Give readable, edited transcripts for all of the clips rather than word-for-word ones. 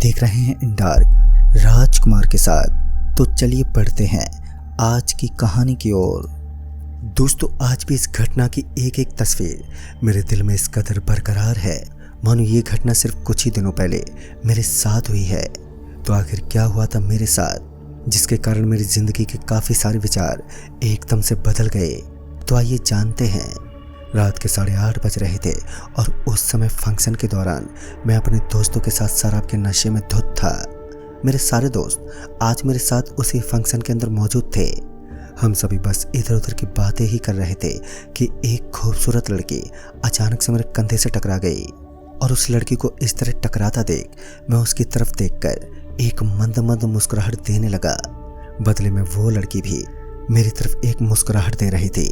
देख रहे हैं इन डार्क राजकुमार के साथ। तो चलिए पढ़ते हैं आज की कहानी की ओर। दोस्तों, आज भी इस घटना की एक एक तस्वीर मेरे दिल में इस कदर बरकरार है मानो ये घटना सिर्फ कुछ ही दिनों पहले मेरे साथ हुई है। तो आखिर क्या हुआ था मेरे साथ जिसके कारण मेरी जिंदगी के काफ़ी सारे विचार एकदम से बदल गए। तो आइए जानते हैं। रात के 8:30 बज रहे थे और उस समय फंक्शन के दौरान मैं अपने दोस्तों के साथ शराब के नशे में धुत था। मेरे सारे दोस्त आज मेरे साथ उसी फंक्शन के अंदर मौजूद थे। हम सभी बस इधर उधर की बातें ही कर रहे थे कि एक खूबसूरत लड़की अचानक से मेरे कंधे से टकरा गई और उस लड़की को इस तरह टकराता देख मैं उसकी तरफ देखकर एक मंद मंद मुस्कुराहट देने लगा। बदले में वो लड़की भी मेरी तरफ एक मुस्कुराहट दे रही थी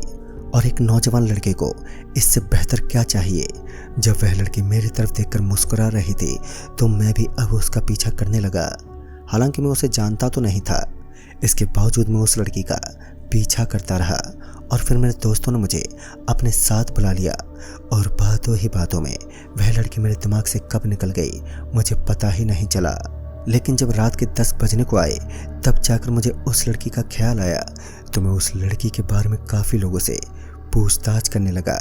और एक नौजवान लड़के को इससे बेहतर क्या चाहिए। जब वह लड़की मेरी तरफ देखकर मुस्कुरा रही थी तो मैं भी अब उसका पीछा करने लगा। हालांकि मैं उसे जानता तो नहीं था, इसके बावजूद मैं उस लड़की का पीछा करता रहा और फिर मेरे दोस्तों ने मुझे अपने साथ बुला लिया और बातों ही बातों में वह लड़की मेरे दिमाग से कब निकल गई मुझे पता ही नहीं चला। लेकिन जब रात के 10 बजने को आए तब जाकर मुझे उस लड़की का ख्याल आया तो मैं उस लड़की के बारे में काफ़ी लोगों से पूछताछ करने लगा,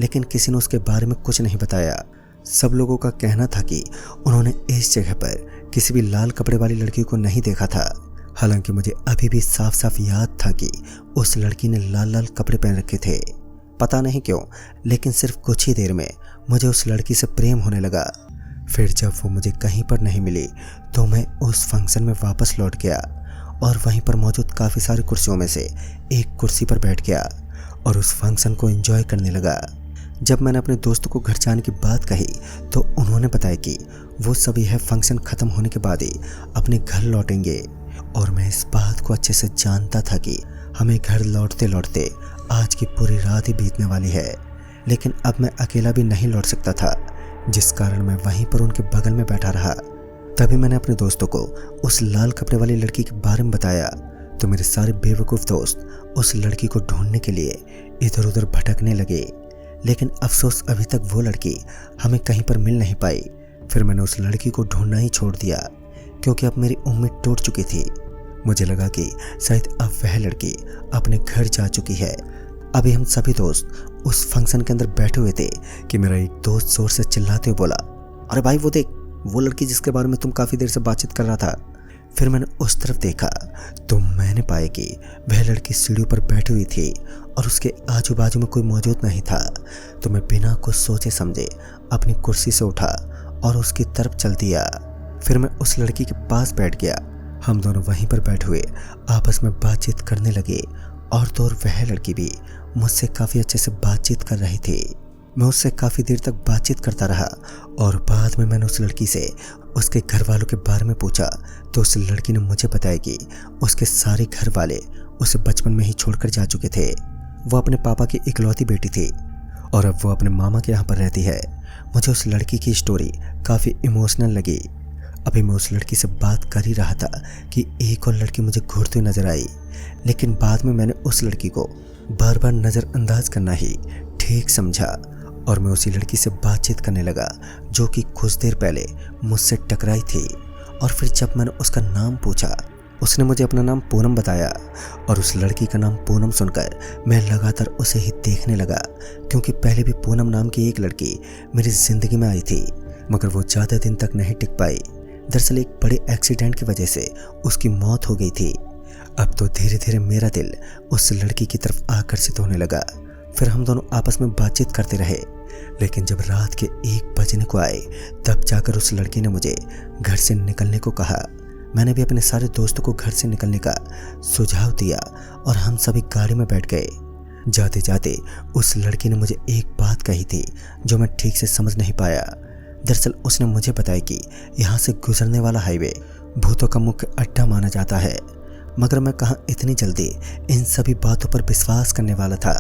लेकिन किसी ने उसके बारे में कुछ नहीं बताया। सब लोगों का कहना था कि उन्होंने इस जगह पर किसी भी लाल कपड़े वाली लड़की को नहीं देखा था। हालांकि मुझे अभी भी साफ साफ याद था कि उस लड़की ने लाल लाल कपड़े पहन रखे थे। पता नहीं क्यों, लेकिन सिर्फ कुछ ही देर में मुझे उस लड़की से प्रेम होने लगा। फिर जब वो मुझे कहीं पर नहीं मिली तो मैं उस फंक्शन में वापस लौट गया और वहीं पर मौजूद काफ़ी सारी कुर्सियों में से एक कुर्सी पर बैठ गया और उस फंक्शन को एंजॉय करने लगा। जब मैंने अपने दोस्तों को घर जाने की बात कही तो उन्होंने बताया कि वो सभी है फंक्शन ख़त्म होने के बाद ही अपने घर लौटेंगे और मैं इस बात को अच्छे से जानता था कि हमें घर लौटते लौटते आज की पूरी रात ही बीतने वाली है। लेकिन अब मैं अकेला भी नहीं लौट सकता था, जिस कारण मैं वहीं पर उनके बगल में बैठा रहा। तभी मैंने अपने दोस्तों को उस लाल कपड़े वाली लड़की के बारे में बताया तो मेरे सारे बेवकूफ़ दोस्त उस लड़की को ढूंढने के लिए इधर उधर भटकने लगे। लेकिन अफसोस अभी तक वो लड़की हमें कहीं पर मिल नहीं पाई। फिर मैंने उस लड़की को ढूंढना ही छोड़ दिया क्योंकि अब मेरी उम्मीद टूट चुकी थी। मुझे लगा कि शायद अब वह लड़की अपने घर जा चुकी है। अभी हम सभी दोस्त उस फंक्शन के अंदर बैठे हुए थे कि मेरा एक दोस्त जोर से चिल्लाते हुए बोला, अरे भाई वो देख, वो लड़की जिसके बारे में तुम काफ़ी देर से बातचीत कर रहा था। फिर मैंने उस तरफ देखा तो मैंने पाया कि वह लड़की सीढ़ियों पर बैठी हुई थी और उसके आजू बाजू में कोई मौजूद नहीं था। तो मैं बिना कुछ सोचे समझे अपनी कुर्सी से उठा और उसकी तरफ चल दिया। फिर मैं उस लड़की के पास बैठ गया। हम दोनों वहीं पर बैठे हुए आपस में बातचीत करने लगे और तो और वह लड़की भी मुझसे काफ़ी अच्छे से बातचीत कर रही थी। मैं उससे काफ़ी देर तक बातचीत करता रहा और बाद में मैंने उस लड़की से उसके घर वालों के बारे में पूछा तो उस लड़की ने मुझे बताया कि उसके सारे घर वाले उसे बचपन में ही छोड़कर जा चुके थे। वो अपने पापा की इकलौती बेटी थी और अब वो अपने मामा के यहाँ पर रहती है। मुझे उस लड़की की स्टोरी काफ़ी इमोशनल लगी। अभी मैं उस लड़की से बात कर ही रहा था कि एक और लड़की मुझे घूरती हुई नजर आई, लेकिन बाद में मैंने उस लड़की को बार बार नज़रअंदाज करना ही ठीक समझा और मैं उसी लड़की से बातचीत करने लगा जो कि कुछ देर पहले मुझसे टकराई थी। और फिर जब मैंने उसका नाम पूछा उसने मुझे अपना नाम पूनम बताया और उस लड़की का नाम पूनम सुनकर मैं लगातार उसे ही देखने लगा क्योंकि पहले भी पूनम नाम की एक लड़की मेरी ज़िंदगी में आई थी, मगर वो ज़्यादा दिन तक नहीं टिक पाई। दरअसल एक बड़े एक्सीडेंट की वजह से उसकी मौत हो गई थी। अब तो धीरे धीरे मेरा दिल उस लड़की की तरफ आकर्षित होने लगा। फिर हम दोनों आपस में बातचीत करते रहे, लेकिन जब रात के 1 बजने को आए तब जाकर उस लड़की ने मुझे घर से निकलने को कहा। मैंने भी अपने सारे दोस्तों को घर से निकलने का सुझाव दिया और हम सभी गाड़ी में बैठ गए। जाते जाते उस लड़की ने मुझे एक बात कही थी जो मैं ठीक से समझ नहीं पाया। दरअसल उसने मुझे बताया कि यहाँ से गुजरने वाला हाईवे भूतों का मुख्य अड्डा माना जाता है, मगर मैं कहाँ इतनी जल्दी इन सभी बातों पर विश्वास करने वाला था।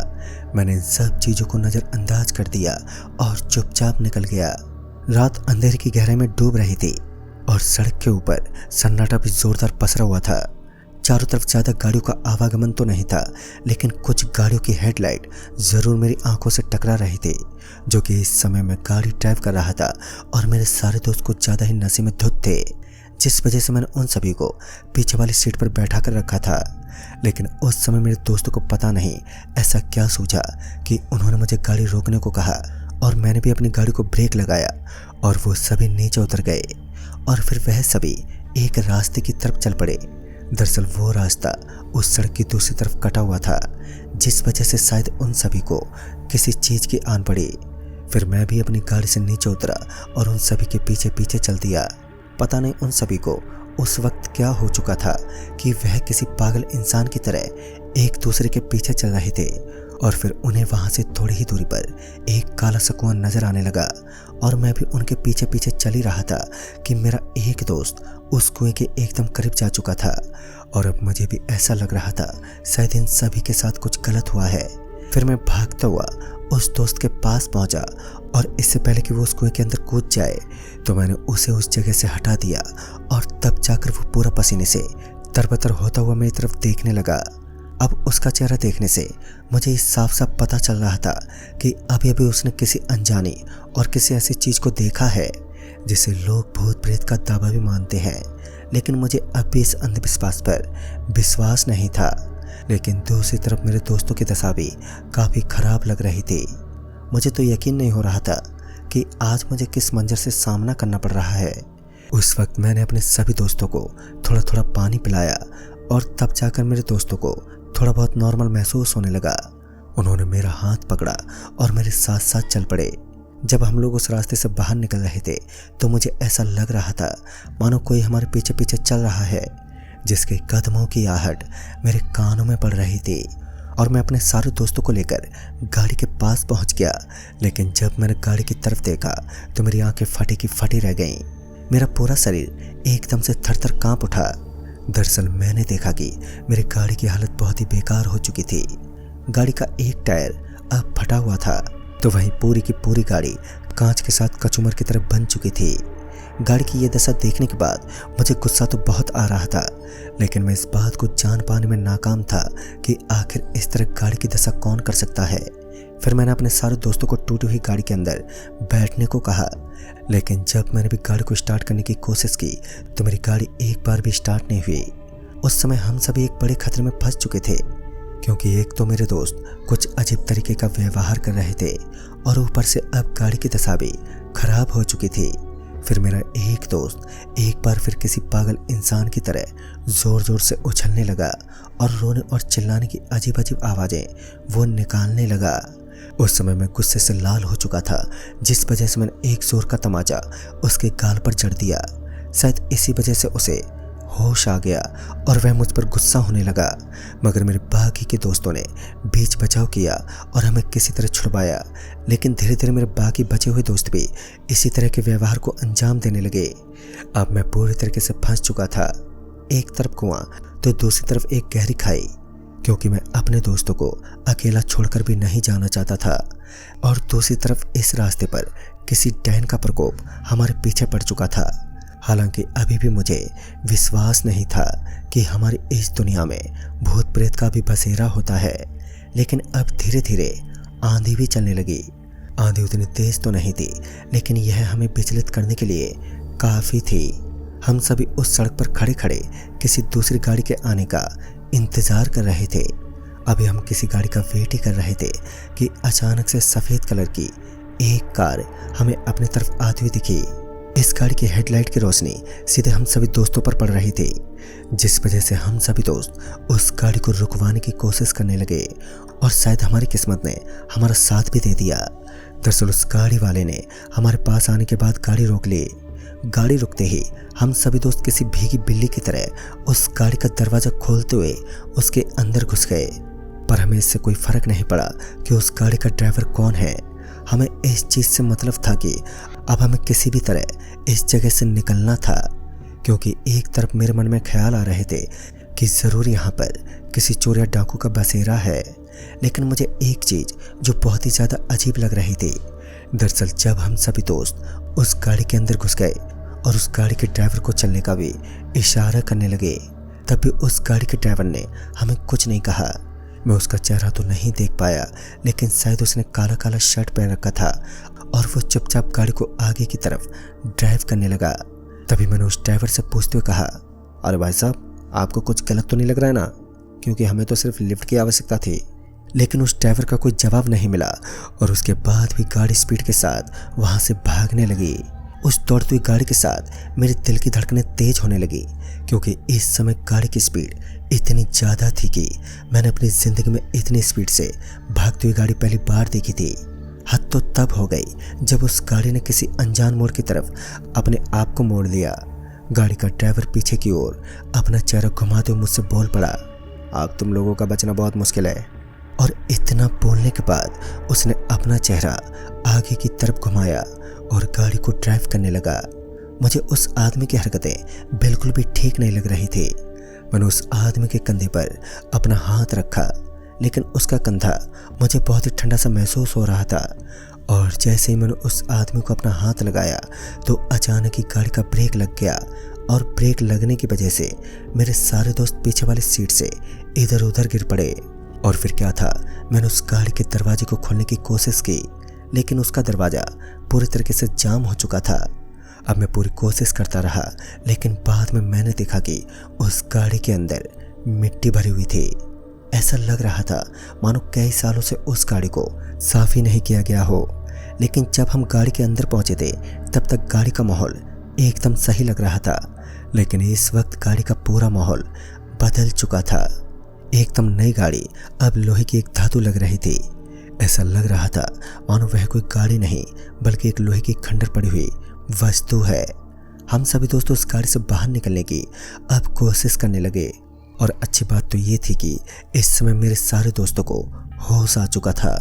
मैंने इन सब चीज़ों को नज़रअंदाज कर दिया और चुपचाप निकल गया। रात अंधेरे की गहराई में डूब रही थी और सड़क के ऊपर सन्नाटा भी जोरदार पसरा हुआ था। चारों तरफ ज़्यादा गाड़ियों का आवागमन तो नहीं था, लेकिन कुछ गाड़ियों की हेडलाइट ज़रूर मेरी आंखों से टकरा रही थी, जो कि इस समय मैं गाड़ी ड्राइव कर रहा था और मेरे सारे दोस्त कुछ ज़्यादा ही नशे में धुत थे, जिस वजह से मैंने उन सभी को पीछे वाली सीट पर बैठा कर रखा था। लेकिन उस समय मेरे दोस्तों को पता नहीं ऐसा क्या सूझा कि उन्होंने मुझे गाड़ी रोकने को कहा और मैंने भी अपनी गाड़ी को ब्रेक लगाया और वो सभी नीचे उतर गए और फिर वह सभी एक रास्ते की तरफ चल पड़े। दरअसल वो रास्ता उस सड़क की दूसरी तरफ कटा हुआ था, जिस वजह से शायद उन सभी को किसी चीज़ की आन पड़ी। फिर मैं भी अपनी गाड़ी से नीचे उतरा और उन सभी के पीछे पीछे चल दिया। पता नहीं उन सभी को उस वक्त क्या हो चुका था कि वह किसी पागल इंसान की तरह एक दूसरे के पीछे चल रहे थे और फिर उन्हें वहां से थोड़ी ही दूरी पर एक काला सा कुआं नजर आने लगा और मैं भी उनके पीछे पीछे चल ही रहा था कि मेरा एक दोस्त उस कुएं के एकदम करीब जा चुका था और अब मुझे भी ऐसा लग रहा था शायद इन सभी के साथ कुछ गलत हुआ है। फिर मैं भागता हुआ उस दोस्त के पास पहुंचा और इससे पहले कि वो उस कुएं के अंदर कूद जाए तो मैंने उसे उस जगह से हटा दिया और तब जाकर वो पूरा पसीने से तरबतर होता हुआ मेरी तरफ देखने लगा। अब उसका चेहरा देखने से मुझे इस साफ साफ पता चल रहा था कि अभी अभी उसने किसी अनजानी और किसी ऐसी चीज़ को देखा है जिसे लोग भूत प्रेत का दावा भी मानते हैं, लेकिन मुझे अब भी इस अंधविश्वास पर विश्वास नहीं था। लेकिन दूसरी तरफ मेरे दोस्तों की दशा भी काफ़ी ख़राब लग रही थी। मुझे तो यकीन नहीं हो रहा था कि आज मुझे किस मंजर से सामना करना पड़ रहा है। उस वक्त मैंने अपने सभी दोस्तों को थोड़ा थोड़ा पानी पिलाया और तब जाकर मेरे दोस्तों को थोड़ा बहुत नॉर्मल महसूस होने लगा। उन्होंने मेरा हाथ पकड़ा और मेरे साथ साथ चल पड़े। जब हम लोग उस रास्ते से बाहर निकल रहे थे तो मुझे ऐसा लग रहा था मानो कोई हमारे पीछे पीछे चल रहा है, जिसके कदमों की आहट मेरे कानों में पड़ रही थी और मैं अपने सारे दोस्तों को लेकर गाड़ी के पास पहुंच गया। लेकिन जब मैंने गाड़ी की तरफ देखा तो मेरी आंखें फटी की फटी रह गईं। मेरा पूरा शरीर एकदम से थरथर कांप उठा। दरअसल मैंने देखा कि मेरी गाड़ी की हालत बहुत ही बेकार हो चुकी थी। गाड़ी का एक टायर अब फटा हुआ था तो वहीं पूरी की पूरी गाड़ी कांच के साथ कचूमर की तरह बन चुकी थी। गाड़ी की ये दशा देखने के बाद मुझे गुस्सा तो बहुत आ रहा था, लेकिन मैं इस बात को जान पाने में नाकाम था कि आखिर इस तरह गाड़ी की दशा कौन कर सकता है। फिर मैंने अपने सारे दोस्तों को टूटी हुई गाड़ी के अंदर बैठने को कहा, लेकिन जब मैंने भी गाड़ी को स्टार्ट करने की कोशिश की तो मेरी गाड़ी एक बार भी स्टार्ट नहीं हुई। उस समय हम सभी एक बड़े खतरे में फंस चुके थे, क्योंकि एक तो मेरे दोस्त कुछ अजीब तरीके का व्यवहार कर रहे थे और ऊपर से अब गाड़ी की दशा भी खराब हो चुकी थी। फिर मेरा एक दोस्त एक बार फिर किसी पागल इंसान की तरह जोर जोर से उछलने लगा और रोने और चिल्लाने की अजीब अजीब आवाज़ें वो निकालने लगा। उस समय मैं गुस्से से लाल हो चुका था, जिस वजह से मैंने एक जोर का तमाचा उसके गाल पर जड़ दिया। शायद इसी वजह से उसे होश आ गया और वह मुझ पर गुस्सा होने लगा, मगर मेरे बाकी के दोस्तों ने बीच बचाव किया और हमें किसी तरह छुड़वाया। लेकिन धीरे धीरे मेरे बाकी बचे हुए दोस्त भी इसी तरह के व्यवहार को अंजाम देने लगे। अब मैं पूरी तरीके से फंस चुका था। एक तरफ कुआं तो दूसरी तरफ एक गहरी खाई, क्योंकि मैं अपने दोस्तों को अकेला छोड़कर भी नहीं जाना चाहता था। और दूसरी तरफ इस रास्ते पर किसी डैन का प्रकोप हमारे पीछे पड़ चुका था। हालांकि अभी भी मुझे विश्वास नहीं था कि हमारी इस दुनिया में भूत प्रेत का भी बसेरा होता है। लेकिन अब धीरे धीरे आंधी भी चलने लगी। आंधी उतनी तेज तो नहीं थी, लेकिन यह हमें विचलित करने के लिए काफ़ी थी। हम सभी उस सड़क पर खड़े खड़े किसी दूसरी गाड़ी के आने का इंतज़ार कर रहे थे। अभी हम किसी गाड़ी का वेट ही कर रहे थे कि अचानक से सफ़ेद कलर की एक कार हमें अपनी तरफ आती हुई दिखी। इस गाड़ी की हेडलाइट की रोशनी सीधे हम सभी दोस्तों पर पड़ रही थी, जिस वजह से हम सभी दोस्त उस गाड़ी को रुकवाने की कोशिश करने लगे और शायद हमारी किस्मत ने हमारा साथ भी दे दिया। दरअसल उस गाड़ी वाले ने हमारे पास आने के बाद गाड़ी रोक ली। गाड़ी रुकते ही हम सभी दोस्त किसी भीगी बिल्ली की तरह उस गाड़ी का दरवाज़ा खोलते हुए उसके अंदर घुस गए। पर हमें इससे कोई फ़र्क नहीं पड़ा कि उस गाड़ी का ड्राइवर कौन है। हमें इस चीज़ से मतलब था कि अब हमें किसी भी तरह इस जगह से निकलना था, क्योंकि एक तरफ मेरे मन में ख्याल आ रहे थे कि ज़रूर यहाँ पर किसी चोर या डाकू का बसेरा है। लेकिन मुझे एक चीज़ जो बहुत ही ज़्यादा अजीब लग रही थी, दरअसल जब हम सभी दोस्त उस गाड़ी के अंदर घुस गए और उस गाड़ी के ड्राइवर को चलने का भी इशारा करने लगे, तब भी उस गाड़ी के ड्राइवर ने हमें कुछ नहीं कहा। मैं उसका चेहरा तो नहीं देख पाया, लेकिन शायद उसने काला काला शर्ट पहन रखा था और वो चुपचाप गाड़ी को आगे की तरफ ड्राइव करने लगा। तभी मैंने उस ड्राइवर से पूछते हुए कहा, अरे भाई साहब, आपको कुछ गलत तो नहीं लग रहा है ना? क्योंकि हमें तो सिर्फ लिफ्ट की आवश्यकता थी। लेकिन उस ड्राइवर का कोई जवाब नहीं मिला और उसके बाद भी गाड़ी स्पीड के साथ वहाँ से भागने लगी। उस दौड़ती हुई गाड़ी के साथ मेरे दिल की धड़कनें तेज होने लगी, क्योंकि इस समय गाड़ी की स्पीड इतनी ज़्यादा थी कि मैंने अपनी ज़िंदगी में इतनी स्पीड से भागती हुई गाड़ी पहली बार देखी थी। हद तो तब हो गई जब उस गाड़ी ने किसी अनजान मोड़ की तरफ अपने आप को मोड़ लिया। गाड़ी का ड्राइवर पीछे की ओर अपना चेहरा घुमाते हुए मुझसे बोल पड़ा, अब तुम लोगों का बचना बहुत मुश्किल है। और इतना बोलने के बाद उसने अपना चेहरा आगे की तरफ घुमाया और गाड़ी को ड्राइव करने लगा। मुझे उस आदमी की हरकतें बिल्कुल भी ठीक नहीं लग रही थी। मैंने उस आदमी के कंधे पर अपना हाथ रखा, लेकिन उसका कंधा मुझे बहुत ही ठंडा सा महसूस हो रहा था। और जैसे ही मैंने उस आदमी को अपना हाथ लगाया तो अचानक ही गाड़ी का ब्रेक लग गया और ब्रेक लगने की वजह से मेरे सारे दोस्त पीछे वाली सीट से इधर उधर गिर पड़े। और फिर क्या था, मैंने उस गाड़ी के दरवाजे को खोलने की कोशिश की, लेकिन उसका दरवाज़ा पूरी तरीके से जाम हो चुका था। अब मैं पूरी कोशिश करता रहा, लेकिन बाद में मैंने देखा कि उस गाड़ी के अंदर मिट्टी भरी हुई थी। ऐसा लग रहा था मानो कई सालों से उस गाड़ी को साफ ही नहीं किया गया हो। लेकिन जब हम गाड़ी के अंदर पहुंचे थे तब तक गाड़ी का माहौल एकदम सही लग रहा था, लेकिन इस वक्त गाड़ी का पूरा माहौल बदल चुका था। एकदम नई गाड़ी अब लोहे की एक धातु लग रही थी। ऐसा लग रहा था मानो वह कोई गाड़ी नहीं बल्कि एक लोहे की खंडर पड़ी हुई वस्तु है। हम सभी दोस्तों उस गाड़ी से बाहर निकलने की अब कोशिश करने लगे। और अच्छी बात तो ये थी कि इस समय मेरे सारे दोस्तों को होश आ चुका था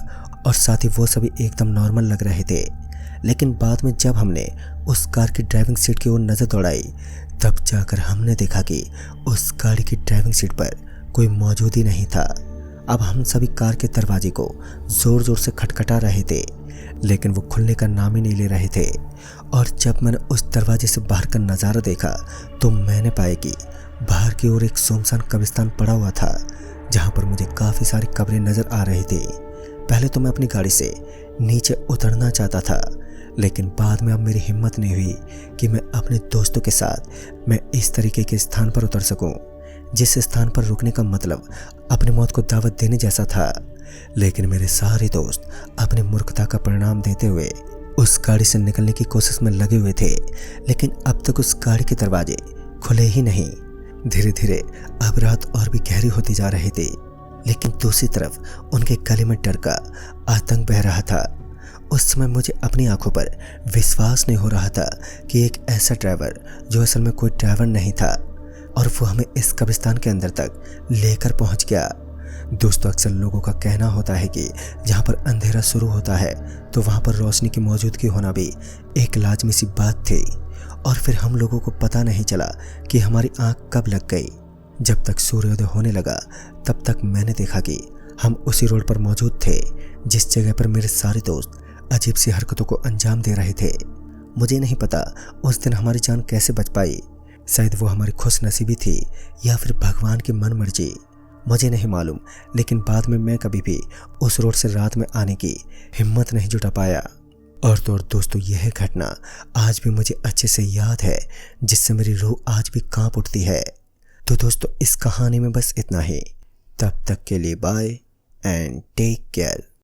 और साथ ही वो सभी एकदम नॉर्मल लग रहे थे। लेकिन बाद में जब हमने उस कार की ड्राइविंग सीट की ओर नज़र दौड़ाई तब जाकर हमने देखा कि उस गाड़ी की ड्राइविंग सीट पर कोई मौजूद ही नहीं था। अब हम सभी कार के दरवाजे को ज़ोर ज़ोर से खटखटा रहे थे, लेकिन वो खुलने का नाम ही नहीं ले रहे थे। और जब मैंने उस दरवाजे से बाहर का नज़ारा देखा तो मैंने पाया कि बाहर की ओर एक सुनसान कब्रिस्तान पड़ा हुआ था, जहाँ पर मुझे काफ़ी सारी कब्रें नज़र आ रही थी। पहले तो मैं अपनी गाड़ी से नीचे उतरना चाहता था, लेकिन बाद में अब मेरी हिम्मत नहीं हुई कि मैं अपने दोस्तों के साथ मैं इस तरीके के स्थान पर उतर सकूं, जिस स्थान पर रुकने का मतलब अपनी मौत को दावत देने जैसा था। लेकिन मेरे सारे दोस्त अपनी मूर्खता का परिणाम देते हुए उस गाड़ी से निकलने की कोशिश में लगे हुए थे, लेकिन अब तक उस गाड़ी के दरवाजे खुले ही नहीं। धीरे धीरे अब रात और भी गहरी होती जा रही थी, लेकिन दूसरी तरफ उनके गले में डर का आतंक बह रहा था। उस समय मुझे अपनी आंखों पर विश्वास नहीं हो रहा था कि एक ऐसा ड्राइवर जो असल में कोई ड्राइवर नहीं था और वो हमें इस कब्रिस्तान के अंदर तक लेकर पहुंच गया। दोस्तों, अक्सर लोगों का कहना होता है कि जहां पर अंधेरा शुरू होता है तो वहां पर रोशनी की मौजूदगी होना भी एक लाजमी सी बात थी। और फिर हम लोगों को पता नहीं चला कि हमारी आंख कब लग गई। जब तक सूर्योदय होने लगा तब तक मैंने देखा कि हम उसी रोड पर मौजूद थे जिस जगह पर मेरे सारे दोस्त अजीब सी हरकतों को अंजाम दे रहे थे। मुझे नहीं पता उस दिन हमारी जान कैसे बच पाई। शायद वो हमारी खुशनसीबी थी या फिर भगवान की मन मर्जी, मुझे नहीं मालूम। लेकिन बाद में मैं कभी भी उस रोड से रात में आने की हिम्मत नहीं जुटा पाया। और तो और दोस्तों, यह घटना आज भी मुझे अच्छे से याद है, जिससे मेरी रूह आज भी कांप उठती है। तो दोस्तों, इस कहानी में बस इतना ही। तब तक के लिए बाय एंड टेक केयर।